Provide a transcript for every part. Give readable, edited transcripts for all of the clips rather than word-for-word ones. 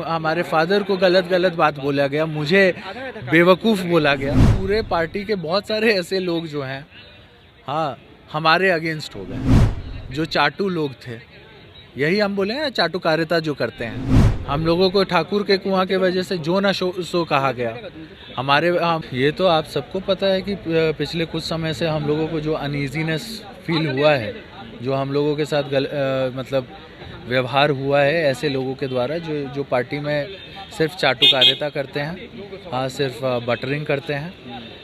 हमारे फादर को गलत गलत बात बोला गया, मुझे बेवकूफ़ बोला गया। पूरे पार्टी के बहुत सारे ऐसे लोग जो हैं, हाँ, हमारे अगेंस्ट हो गए। जो चाटू लोग थे, यही हम बोले ना, चाटुकारिता जो करते हैं। हम लोगों को ठाकुर के कुआं के वजह से जो ना सो कहा गया। ये तो आप सबको पता है कि पिछले कुछ समय से हम लोगों को जो अनईजीनेस फील हुआ है, जो हम लोगों के साथ मतलब व्यवहार हुआ है ऐसे लोगों के द्वारा जो पार्टी में सिर्फ चाटुकारिता करते हैं, हाँ, सिर्फ बटरिंग करते हैं।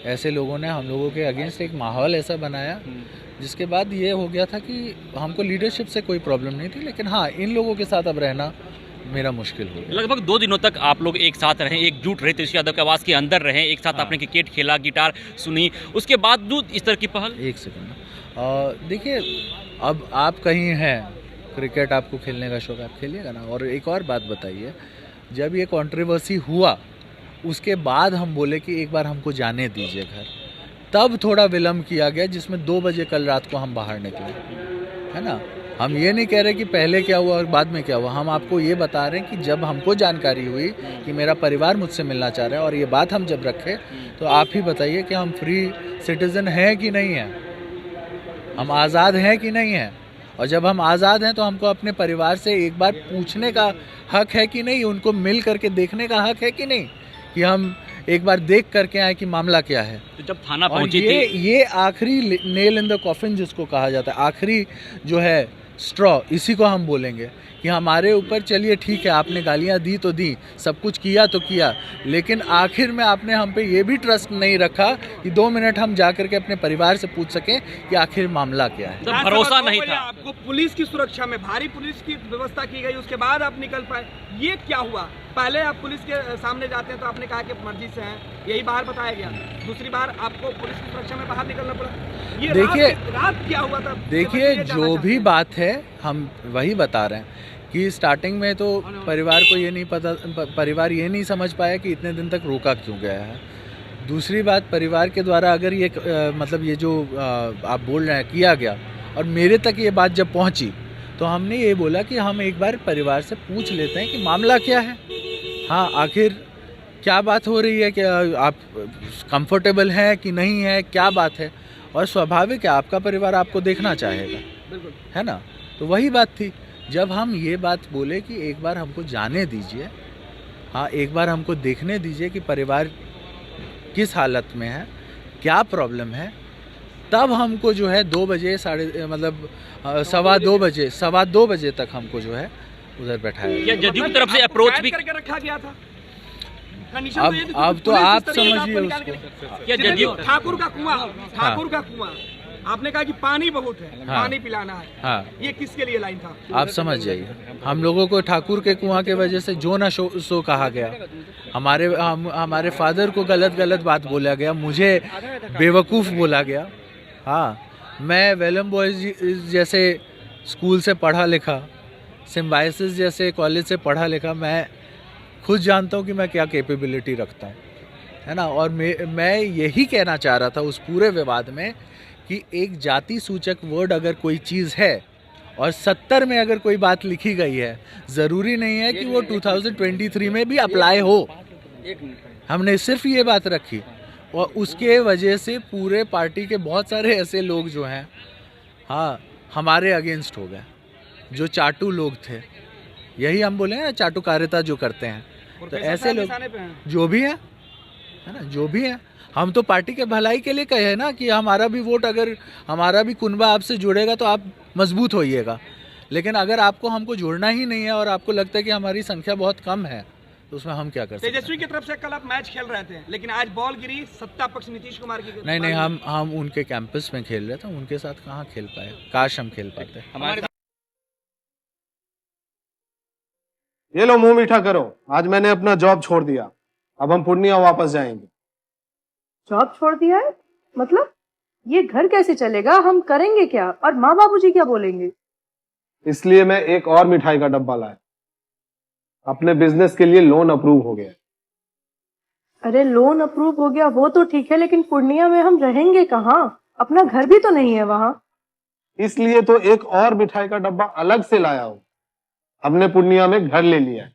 ऐसे लोगों ने हम लोगों के अगेंस्ट एक माहौल ऐसा बनाया, जिसके बाद ये हो गया था कि हमको लीडरशिप से कोई प्रॉब्लम नहीं थी, लेकिन हाँ, इन लोगों के साथ अब रहना मेरा मुश्किल हो गया। लगभग 2 दिनों तक आप लोग एक साथ रहे, एकजुट रहे, तेजस्वी यादव के आवास के अंदर रहे, एक साथ आपने क्रिकेट खेला, गिटार सुनी, उसके बावजूद इस तरह की पहल। एक सेकंड, देखिए, अब आप कहीं हैं, क्रिकेट आपको खेलने का शौक, आप खेलिएगा ना। और एक और बात बताइए, जब ये कंट्रोवर्सी हुआ उसके बाद हम बोले कि एक बार हमको जाने दीजिए घर, तब थोड़ा विलम्ब किया गया, जिसमें 2 बजे कल रात को हम बाहर निकले, है ना। हम ये नहीं कह रहे कि पहले क्या हुआ और बाद में क्या हुआ, हम आपको ये बता रहे हैं कि जब हमको जानकारी हुई कि मेरा परिवार मुझसे मिलना चाह रहा है, और ये बात हम जब रखे, तो आप ही बताइए कि हम फ्री सिटीज़न हैं कि नहीं हैं, हम आज़ाद हैं कि नहीं हैं। और जब हम आज़ाद हैं तो हमको अपने परिवार से एक बार पूछने का हक है कि नहीं, उनको मिल करके देखने का हक है कि नहीं, कि हम एक बार देख करके आए कि मामला क्या है। तो जब थाना और पहुंची थी, ये आखिरी नेल इन द कॉफिन जिसको कहा जाता है, आखिरी जो है स्ट्रॉ, इसी को हम बोलेंगे कि हमारे ऊपर, चलिए ठीक है, आपने गालियां दी तो दी, सब कुछ किया तो किया, लेकिन आखिर में आपने हम पे ये भी ट्रस्ट नहीं रखा कि 2 मिनट हम जा करके अपने परिवार से पूछ सकें कि आखिर मामला क्या है। जब भरोसा नहीं था। आपको पुलिस की सुरक्षा में भारी पुलिस की व्यवस्था की गई, उसके बाद आप निकल पाए, ये क्या हुआ? पहले आप पुलिस के सामने जाते हैं तो आपने कहा कि मर्जी से हैं, यही बाहर बताया गया, दूसरी बार आपको पुलिस की सुरक्षा में बाहर निकलना पड़ा। ये देखिए, रात क्या हुआ था? देखिए, जो भी बात है हम वही बता रहे हैं कि स्टार्टिंग में तो परिवार को ये नहीं पता, परिवार ये नहीं समझ पाया कि इतने दिन तक रोका क्यों गया है। दूसरी बात, परिवार के द्वारा अगर ये मतलब ये जो आप बोल रहे हैं किया गया, और मेरे तक ये बात जब पहुंची, तो हमने ये बोला कि हम एक बार परिवार से पूछ लेते हैं कि मामला क्या है, हाँ, आखिर क्या बात हो रही है, कि आप कंफर्टेबल हैं कि नहीं है, क्या बात है। और स्वाभाविक है, आपका परिवार आपको देखना चाहेगा, है ना। तो वही बात थी, जब हम ये बात बोले कि एक बार हमको जाने दीजिए, हाँ, एक बार हमको देखने दीजिए कि परिवार किस हालत में है, क्या प्रॉब्लम है, तब हमको जो है 2 बजे सवा दो बजे तक हमको जो है उधर बैठाया। क्या जदयू की तरफ से अप्रोच भी करके रखा गया था? अब तो आप समझिए उसको। क्या जदयू ठाकुर का कुआं, आपने कहा कि पानी बहुत है, हाँ, पानी पिलाना है, हाँ, ये किसके लिए लाइन था? आप समझ जाइए, हम लोगों को ठाकुर के कुआं के वजह से जो ना सो कहा गया। हमारे फादर को गलत गलत बात बोला गया, मुझे बेवकूफ़ बोला गया। हाँ, मैं वेलम बॉयज़ जैसे स्कूल से पढ़ा लिखा, सिम्बाइसिस जैसे कॉलेज से पढ़ा लिखा, मैं खुद जानता हूँ कि मैं क्या कैपेबिलिटी रखता हूँ, है ना। और मैं यही कहना चाह रहा था उस पूरे विवाद में कि एक जाति सूचक वर्ड अगर कोई चीज़ है, और 70 में अगर कोई बात लिखी गई है, ज़रूरी नहीं है कि वो 2023 में भी अप्लाई हो। हमने सिर्फ ये बात रखी, और उसके वजह से पूरे पार्टी के बहुत सारे ऐसे लोग जो हैं, हाँ, हमारे अगेंस्ट हो गए। जो चाटू लोग थे, यही हम बोले ना, चाटुकारिता जो करते हैं, तो ऐसे लोग जो भी है ना, जो भी है, हम तो पार्टी के भलाई के लिए कहे हैं ना कि हमारा भी वोट, अगर हमारा भी कुनबा आपसे जुड़ेगा तो आप मजबूत होइएगा। लेकिन अगर आपको हमको जोड़ना ही नहीं है, और आपको लगता है कि हमारी संख्या बहुत कम है, तो उसमें हम क्या कर सकते हैं। तेजस्वी की तरफ से कल आप मैच खेल रहे थे, लेकिन आज बॉल गिरी सत्ता पक्ष नीतीश कुमार की। नहीं, हम उनके कैंपस में खेल रहे थे, उनके साथ कहाँ खेल पाए, काश हम खेल पाते। हमारे ये लो, मुंह मीठा करो, आज मैंने अपना जॉब छोड़ दिया, अब हम पूर्णिया वापस जाएंगे। जॉब छोड़ दिया है? मतलब ये घर कैसे चलेगा, हम करेंगे क्या, और माँ बाबूजी क्या बोलेंगे? इसलिए मैं एक और मिठाई का डब्बा लाया, अपने बिजनेस के लिए लोन अप्रूव हो गया। अरे लोन अप्रूव हो गया वो तो ठीक है, लेकिन पूर्णिया में हम रहेंगे कहाँ? अपना घर भी तो नहीं है वहाँ। इसलिए तो एक और मिठाई का डब्बा अलग से लाया हूं, हमने पूर्णिया में घर ले लिया है।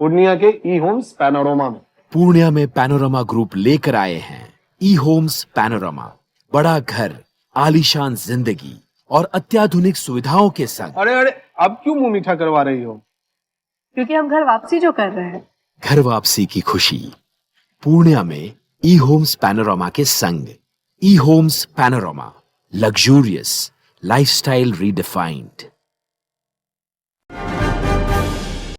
पूर्णिया के ई होम्स पैनोरमा में। पूर्णिया में पैनोरमा ग्रुप लेकर आए हैं ई होम्स पैनोरमा। बड़ा घर, आलीशान जिंदगी और अत्याधुनिक सुविधाओं के संग। अरे अरे, अब क्यों मुंह मीठा करवा रही हो? क्योंकि हम घर वापसी जो कर रहे हैं। घर वापसी की खुशी पूर्णिया में ई होम्स पैनोरमा के संग। E homes panorama, luxurious lifestyle redefined.